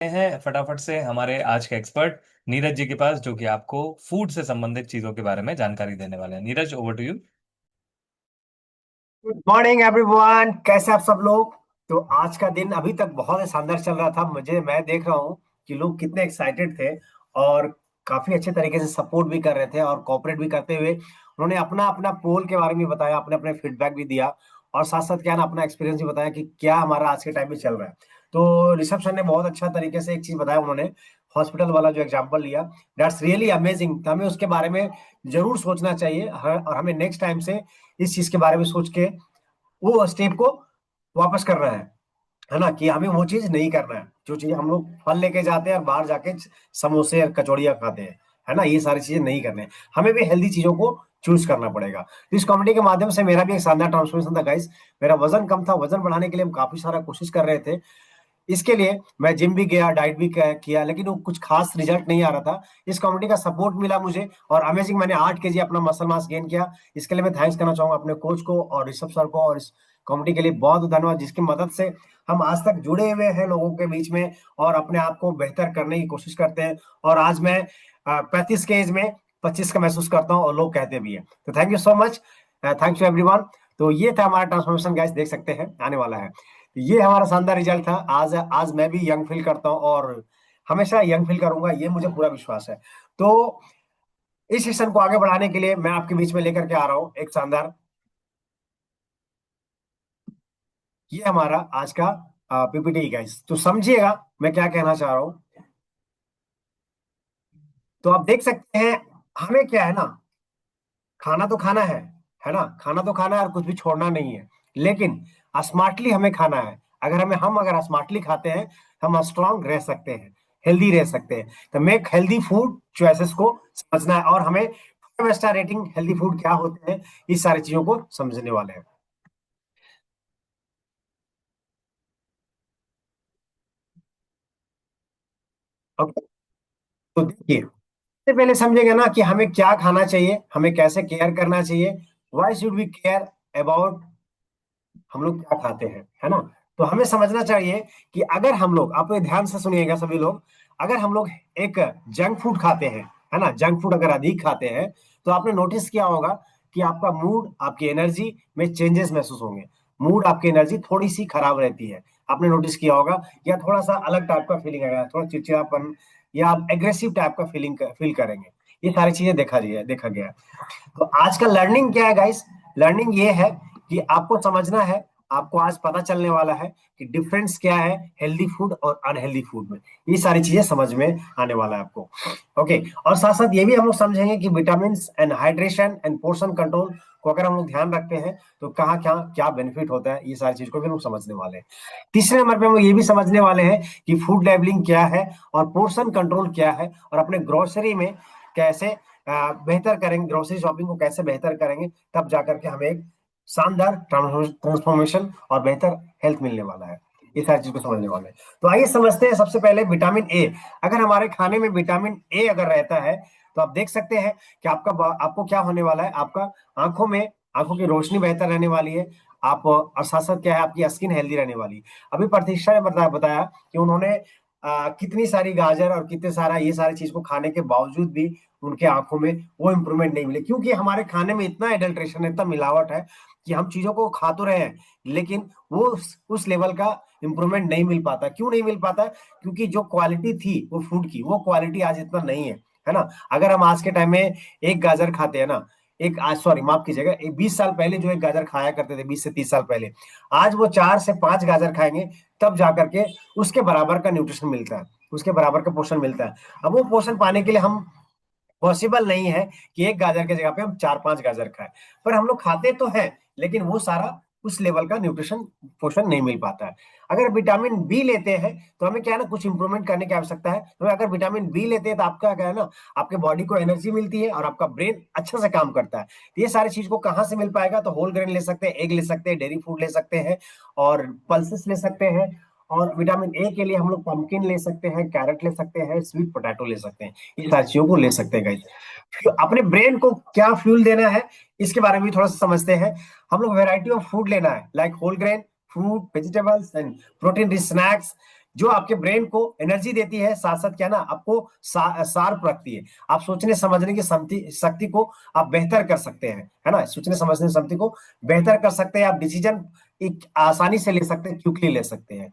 हैं फटाफट से हमारे आज के एक्सपर्ट नीरज जी के पास, जो कि आपको फूड से संबंधित चीजों के बारे में जानकारी देने वाले हैं। Neeraj, over to you. Good morning everyone, कैसे आप सब लोग। तो आज का दिन अभी तक बहुत ही शानदार चल रहा था। मैं देख रहा हूँ कि लोग कितने एक्साइटेड थे और काफी अच्छे तरीके से सपोर्ट भी कर रहे थे और कोऑपरेट भी करते हुए उन्होंने अपना अपना पोल के बारे में बताया, अपने अपने फीडबैक भी दिया और साथ साथ क्या ना अपना एक्सपीरियंस भी बताया कि क्या हमारा आज के टाइम में चल रहा है। तो रिसेप्शन ने बहुत अच्छा तरीके से एक चीज बताया उन्होंने, हॉस्पिटल वाला जो एग्जाम्पल लिया, दैट्स रियली अमेजिंग। हमें उसके बारे में जरूर सोचना चाहिए और हमें नेक्स्ट टाइम से इस चीज के बारे में सोच के वो स्टेप को वापस करना है ना, कि हमें वो चीज नहीं करना है जो चीज हम लोग फल लेके जाते हैं और बाहर जाके समोसे और कचौड़ियाँ खाते हैं, है ना। ये सारी चीजें नहीं करने हैं। हमें भी हेल्दी चीजों को चूज करना पड़ेगा। तो इस कॉमेडी के माध्यम से मेरा भी एक शानदार ट्रांसफॉर्मेशन था गाइस। मेरा वजन कम था, वजन बढ़ाने के लिए हम काफी सारा कोशिश कर रहे थे। इसके लिए मैं जिम भी गया, डाइट भी किया, लेकिन वो कुछ खास रिजल्ट नहीं आ रहा था। इस कम्युनिटी का सपोर्ट मिला मुझे और अमेजिंग, मैंने 8 केजी अपना मसल मास गेन किया। इसके लिए मैं थैंक्स करना चाहूंगा अपने कोच को और ऋषभ सर को, और इस कम्युनिटी के लिए बहुत धन्यवाद जिसकी मदद से हम आज तक जुड़े हुए हैं लोगों के बीच में और अपने आप को बेहतर करने की कोशिश करते हैं। और आज मैं 35 के एज में 25 का महसूस करता हूँ और लोग कहते भी है। तो thank you so much, thanks to everyone. तो ये था हमारा ट्रांसफॉर्मेशन गाइस, देख सकते हैं आने वाला है। ये हमारा शानदार रिजल्ट था। आज आज मैं भी यंग फील करता हूँ और हमेशा यंग फील करूंगा, ये मुझे पूरा विश्वास है। तो इस सेशन को आगे बढ़ाने के लिए मैं आपके बीच में लेकर के आ रहा हूँ एक शानदार, ये हमारा आज का पीपीटी गाइस। तो समझिएगा मैं क्या कहना चाह रहा हूँ। तो आप देख सकते हैं, हमें क्या है ना, खाना तो खाना है ना, खाना तो खाना है और कुछ भी छोड़ना नहीं है। लेकिन स्मार्टली हमें खाना है। अगर स्मार्टली खाते हैं, हम स्ट्रांग रह सकते हैं, हेल्दी रह सकते हैं। तो मेक हेल्दी फूड चॉइसेस को समझना है और हमें 5 स्टार रेटिंग हेल्दी फूड क्या होते हैं, इस सारी चीजों को समझने वाले हैं। ओके, तो देखिए, सबसे पहले समझेंगे ना कि हमें क्या खाना चाहिए, हमें कैसे केयर करना चाहिए। Why should we care about, हम लोग क्या खाते हैं, है ना। तो हमें समझना चाहिए कि अगर हम लोग, आप ये ध्यान से सुनिएगा सभी लोग, अगर हम लोग एक जंक फूड खाते हैं, है ना, जंक फूड अगर अधिक खाते हैं, तो आपने नोटिस किया होगा कि आपका मूड, आपकी एनर्जी में चेंजेस महसूस होंगे। मूड, आपकी एनर्जी थोड़ी सी खराब रहती है, आपने नोटिस किया होगा। या थोड़ा सा अलग टाइप का फीलिंग आएगा, थोड़ा चिड़चिड़ापन, या आप एग्रेसिव टाइप का फील करेंगे। ये सारी चीजें देखा गया है। तो आज का लर्निंग क्या है गाइस, लर्निंग ये है कि आपको समझना है, आपको आज पता चलने वाला है कि डिफरेंस क्या है हेल्दी फूड और अनहेल्दी फूड में। ये सारी चीजें समझ में आने वाला है आपको। ओके, और साथ साथ ये भी हम लोग समझेंगे कि vitamin and hydration end portion control को अगर हम लोग ध्यान रखते हैं तो कहाँ क्या क्या बेनिफिट होता है, ये सारी चीज को भी हम लोग समझने वाले हैं। तीसरे नंबर पे हम लोग ये भी समझने वाले हैं कि फूड लेबलिंग क्या है और पोर्शन कंट्रोल क्या है, और अपने ग्रोसरी में कैसे बेहतर करेंगे, ग्रोसरी शॉपिंग को कैसे बेहतर करेंगे, तब जाकर के हमें एक शानदार ट्रांसफॉर्मेशन और बेहतर हेल्थ मिलने वाला है। ये सारी चीज को समझने वाले हैं। तो आइए समझते हैं सबसे पहले विटामिन ए। अगर हमारे खाने में विटामिन ए अगर रहता है, तो आप देख सकते हैं कि आपको क्या होने वाला है, आपका आंखों में, आंखों की रोशनी बेहतर रहने वाली है। आप और साथ साथ क्या है, आपकी स्किन हेल्दी रहने वाली है। अभी प्रतीक्षा ने बताया कि उन्होंने कितनी सारी गाजर और कितने सारा ये सारी चीज को खाने के बावजूद भी उनके आंखों में वो इंप्रूवमेंट नहीं मिले, क्योंकि हमारे खाने में इतना एडल्ट्रेशन है, इतना मिलावट है कि हम चीजों को खा तो रहे हैं, लेकिन वो उस लेवल का इंप्रूवमेंट नहीं मिल पाता। क्यों नहीं मिल पाता? क्योंकि जो क्वालिटी थी वो फूड की, वो क्वालिटी आज इतना नहीं है ना। अगर हम आज के टाइम में एक गाजर खाते हैं ना, एक आज सॉरी माफ कीजिएगा, एक 20 साल पहले जो एक गाजर खाया करते थे, 20 से 30 साल पहले, आज वो 4 से 5 गाजर खाएंगे, तब जाकर के उसके बराबर का न्यूट्रिशन मिलता है, उसके बराबर का पोषण मिलता है। अब वो पोषण पाने के लिए हम, पॉसिबल नहीं है कि एक गाजर की जगह पे हम 4 5 गाजर खाएं, पर हम लोग खाते तो हैं, लेकिन वो सारा उस लेवल का न्यूट्रिशन, पोषण नहीं मिल पाता है। अगर विटामिन बी लेते हैं तो हमें क्या है ना, कुछ इंप्रूवमेंट करने की आवश्यकता है। तो अगर विटामिन बी लेते हैं तो आपका क्या है ना, आपके बॉडी को एनर्जी मिलती है और आपका ब्रेन अच्छा से काम करता है। तो ये सारी चीज को कहाँ से मिल पाएगा? तो होल ग्रेन ले सकते हैं, एग ले सकते हैं, डेयरी फूड ले सकते हैं और पल्सेस ले सकते हैं। और विटामिन ए के लिए हम लोग पंपकिन ले सकते हैं, कैरेट ले सकते हैं, स्वीट पोटैटो ले सकते हैं। ये सारी चीजों को ले सकते हैं गाइस। अपने ब्रेन को क्या फ्यूल देना है, इसके बारे में भी थोड़ा सा समझते हैं। हम लोग वैरायटी ऑफ फूड लेना है, like whole grain, fruit, vegetables and protein rich snacks, जो आपके ब्रेन को एनर्जी देती है, साथ साथ क्या ना आपको शार्प रखती है। आप सोचने समझने की शक्ति को आप बेहतर कर सकते हैं, है ना, सोचने समझने की शक्ति को बेहतर कर सकते हैं। आप डिसीजन एक आसानी से ले सकते हैं, क्विकली ले सकते हैं।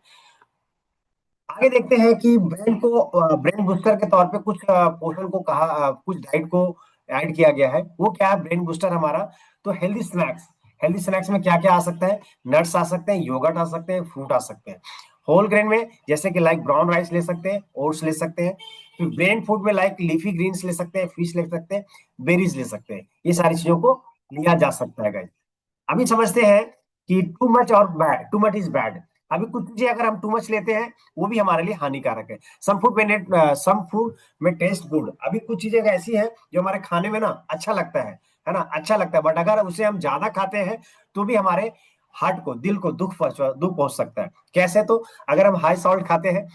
आगे देखते हैं कि ब्रेन बूस्टर के तौर पे कुछ पोषण को कहा, कुछ डाइट को ऐड किया गया है। वो क्या है ब्रेन बूस्टर हमारा? तो हेल्दी स्नैक्स। हेल्दी स्नैक्स में क्या क्या आ सकता है? नट्स आ सकते हैं, योगर्ट आ सकते हैं, फ्रूट आ सकते हैं। होल ग्रेन में जैसे कि लाइक ब्राउन राइस ले सकते हैं, ओट्स ले सकते हैं। फिर ब्रेन फूड में लाइक लीफी ग्रीन्स ले सकते हैं, फिश ले सकते हैं, बेरीज ले सकते हैं। ये सारी चीजों को लिया जा सकता है गाइस। अभी समझते हैं कि टू मच और bad, too much is bad. अभी कुछ चीजें अगर हम टू मच लेते हैं वो भी हमारे लिए हानिकारक है। सम फूड में टेस्ट गुड। अभी कुछ चीजें ऐसी हैं जो हमारे खाने में ना अच्छा लगता है ना, अच्छा लगता है, बट अगर उसे हम ज्यादा खाते हैं तो भी हमारे हार्ट को, दिल को दुख पहुंच सकता है। कैसे? तो अगर हम हाई सॉल्ट खाते हैं,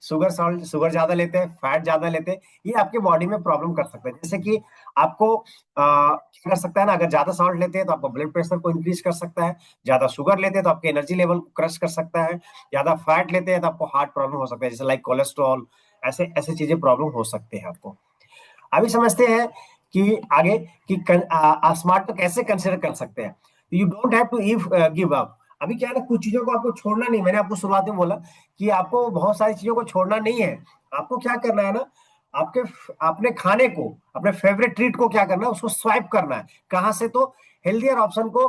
शुगर ज्यादा लेते हैं, फैट ज्यादा लेते हैं, ये आपके बॉडी में प्रॉब्लम कर सकता है। जैसे कि आपको क्या कर सकता है ना, अगर ज्यादा सॉल्ट लेते हैं तो आपका ब्लड प्रेशर को इंक्रीज कर सकता है। ज्यादा शुगर लेते हैं तो आपके एनर्जी लेवल को क्रश कर सकता है। ज्यादा फैट लेते हैं तो आपको हार्ट प्रॉब्लम हो सकता है, जैसे लाइक कोलेस्ट्रॉल। ऐसे ऐसे चीजें प्रॉब्लम हो सकते हैं आपको। अभी समझते हैं कि आगे कि स्मार्ट को कैसे कंसिडर कर सकते हैं। You don't have to give up. अभी क्या है ना, कुछ चीजों को आपको छोड़ना नहीं। मैंने आपको शुरुआत में बोला कि आपको बहुत सारी चीजों को छोड़ना नहीं है। आपको क्या करना है ना, आपके अपने खाने को, अपने फेवरेट ट्रीट को क्या करना है, उसको स्वाइप करना है। कहाँ से? तो हेल्दियर ऑप्शन को,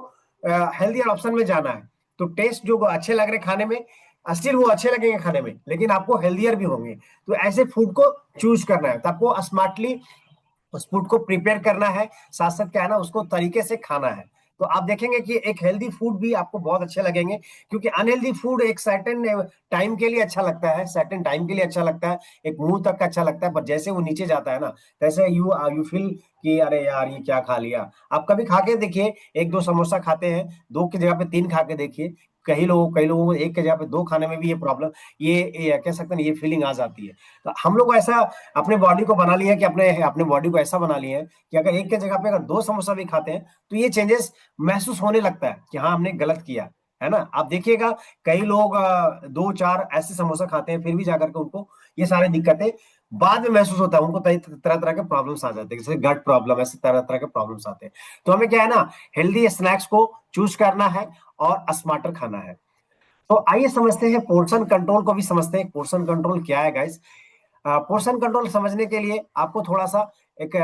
हेल्दियर ऑप्शन में जाना है। तो टेस्ट जो अच्छे लग रहे खाने में, स्टिल वो अच्छे लगेंगे खाने में, लेकिन आपको हेल्दियर भी होंगे। तो ऐसे फूड को चूज करना है। तो आपको स्मार्टली उस फूड को प्रिपेयर करना है, साथ साथ क्या है ना, उसको तरीके से खाना है। तो आप देखेंगे कि एक हेल्दी फूड भी आपको बहुत अच्छे लगेंगे। क्योंकि अनहेल्दी फूड एक सर्टेन टाइम के लिए अच्छा लगता है, सर्टेन टाइम के लिए अच्छा लगता है, एक मुंह तक का अच्छा लगता है, पर जैसे वो नीचे जाता है ना, तैसे यू फील कि अरे यार ये क्या खा लिया। आप कभी खा के देखिए, एक दो समोसा खाते हैं, दो की जगह पे तीन खा के देखिए। कई लोगों को एक की जगह पे दो खाने में भी ये प्रॉब्लम, ये कह सकते हैं, ये फीलिंग आ जाती है। तो हम लोग ऐसा अपने बॉडी को बना लिया, कि अपने अपने बॉडी को ऐसा बना लिया है कि अगर एक के जगह पे अगर दो समोसा भी खाते हैं तो ये चेंजेस महसूस होने लगता है कि हाँ हमने गलत किया, है ना। आप देखिएगा कई लोग दो चार ऐसे समोसा खाते हैं, फिर भी जाकर के उनको ये सारी दिक्कतें बाद में महसूस होता है। उनको तरह तरह के प्रॉब्लम्स आ जाते हैं, जैसे गट प्रॉब्लम, ऐसे तरह तरह के प्रॉब्लम्स आते हैं। तो हमें क्या है ना, हेल्दी स्नैक्स को चूज करना है और स्मार्टर खाना है। तो आइए समझते हैं पोर्शन कंट्रोल को भी समझते हैं। पोर्शन कंट्रोल क्या है गाइस? पोर्शन कंट्रोल समझने के लिए आपको थोड़ा सा एक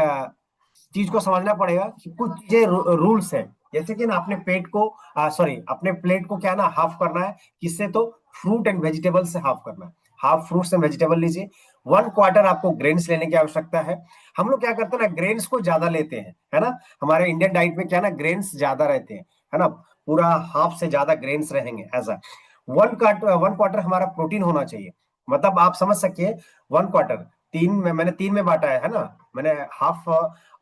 चीज को समझना पड़ेगा कि कुछ चीजें रूल्स है। जैसे कि ना अपने पेट को, सॉरी, अपने प्लेट को क्या ना हाफ करना है। किससे? तो फ्रूट एंड वेजिटेबल से हाफ करना है। हाफ फ्रूट्स एंड वेजिटेबल लीजिए। वन क्वार्टर आपको ग्रेन्स लेने की आवश्यकता है। हम लोग क्या करते हैं ना, ग्रेन्स को ज्यादा लेते हैं, है ना। हमारे इंडियन डाइट में क्या ना, ग्रेन्स ज्यादा रहते हैं, है ना। पूरा हाफ से ज्यादा ग्रेन्स रहेंगे ऐसा। वन क्वार्टर हमारा प्रोटीन होना चाहिए। मतलब आप समझ सकिए, वन क्वार्टर, मैंने तीन में बांटा है ना। मैंने हाफ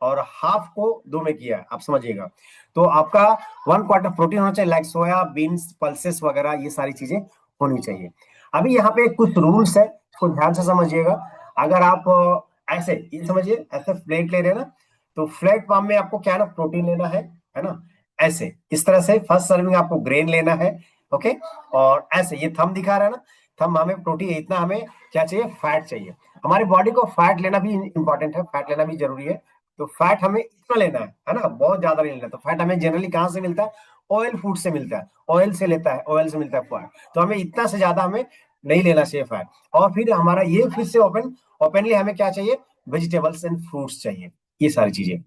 और हाफ को दो में किया है, आप समझिएगा। तो आपका वन क्वार्टर प्रोटीन होना चाहिए, लाइक सोया बीन्स, पल्सेस वगैरह, ये सारी चीजें होनी चाहिए। अभी यहाँ पे कुछ रूल्स है, इसको ध्यान से समझिएगा। अगर आप ऐसे ये समझिए, ऐसे प्लेट ले रहे हैं ना, तो फ्लैट पाम में आपको क्या है ना, प्रोटीन लेना है ना। ऐसे इस तरह से फर्स्ट सर्विंग आपको ग्रेन लेना है। ओके। और ऐसे ये थंब दिखा रहा है ना, थंब हमें प्रोटीन इतना, हमें क्या चाहिए? फैट चाहिए। हमारी बॉडी को फैट लेना भी इंपॉर्टेंट है, फैट लेना भी जरूरी है। तो फैट हमें इतना लेना है ना, बहुत ज्यादा नहीं लेना। तो फैट हमें जनरली कहाँ से मिलता है? ऑयल फूड से मिलता है, ऑयल से लेता है, ऑयल से मिलता है फैट। तो हमें इतना से ज्यादा हमें नहीं लेना चाहिए फैट। और फिर हमारा ये फिर से ओपनली हमें क्या चाहिए? वेजिटेबल्स एंड फ्रूट्स चाहिए, ये सारी चीजें।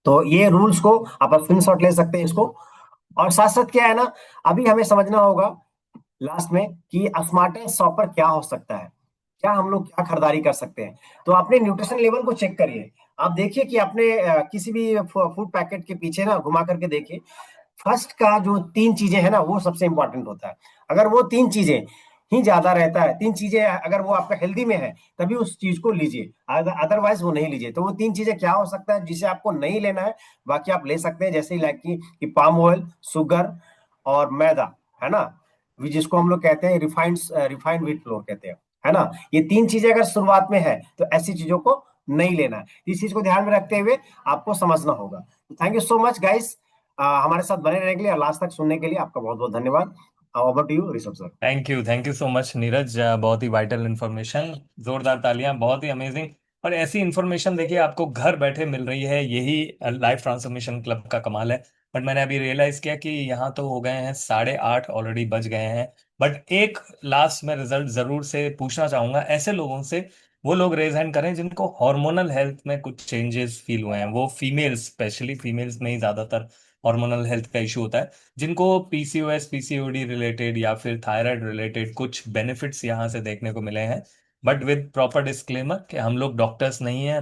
तो ये रूल्स को आप स्क्रीनशॉट ले सकते हैं इसको। और साथ साथ क्या है ना, अभी हमें समझना होगा लास्ट में कि स्मार्टर शॉपर क्या हो सकता है, क्या हम लोग क्या खरीदारी कर सकते हैं। तो अपने न्यूट्रिशन लेवल को चेक करिए। आप देखिए कि अपने किसी भी फूड पैकेट के पीछे ना घुमा करके देखिए, फर्स्ट का जो तीन चीजें है ना, वो सबसे इंपॉर्टेंट होता है। अगर वो तीन चीजें ही ज्यादा रहता है, तीन चीजें अगर वो आपका हेल्दी में है, तभी उस चीज को लीजिए, अदरवाइज वो नहीं लीजिए। तो वो तीन चीजें क्या हो सकता है जिसे आपको नहीं लेना है, बाकी आप ले सकते हैं, जैसे लाइक कि पाम ऑयल, शुगर और मैदा, है ना, जिसको हम लोग कहते हैं रिफाइंड व्हीट फ्लोर कहते हैं, है ना। ये तीन चीजें अगर शुरुआत में है तो ऐसी चीजों को नहीं लेना है। इस चीज को ध्यान में रखते हुए आपको समझना होगा। Thank you so much guys, हमारे साथ बने रहने के लिए और लास्ट तक सुनने के लिए आपका बहुत बहुत धन्यवाद। Over to you Rishabh sir. Thank you so much Neeraj, बहुत ही वाइटल इन्फॉर्मेशन। जोरदार तालियां, बहुत ही अमेजिंग। और ऐसी इन्फॉर्मेशन देखिए आपको घर बैठे मिल रही है, यही लाइफ ट्रांसफॉर्मेशन क्लब का कमाल है। बट मैंने अभी रियलाइज किया कि यहाँ तो हो गए हैं 8:30, ऑलरेडी बज गए हैं। बट एक लास्ट में रिजल्ट जरूर से पूछना चाहूंगा ऐसे लोगों से, वो लोग रेज हैंड करें जिनको हार्मोनल हेल्थ में कुछ चेंजेस फील हुए हैं। वो फीमेल्स, स्पेशली फीमेल्स में ही ज्यादातर हार्मोनल हेल्थ का इशू होता है। जिनको पीसीओएस पीसीओडी रिलेटेड या फिर थायराइड रिलेटेड कुछ बेनिफिट्स यहाँ से देखने को मिले हैं। बट विद प्रॉपर डिस्क्लेमर कि हम लोग डॉक्टर्स नहीं हैं,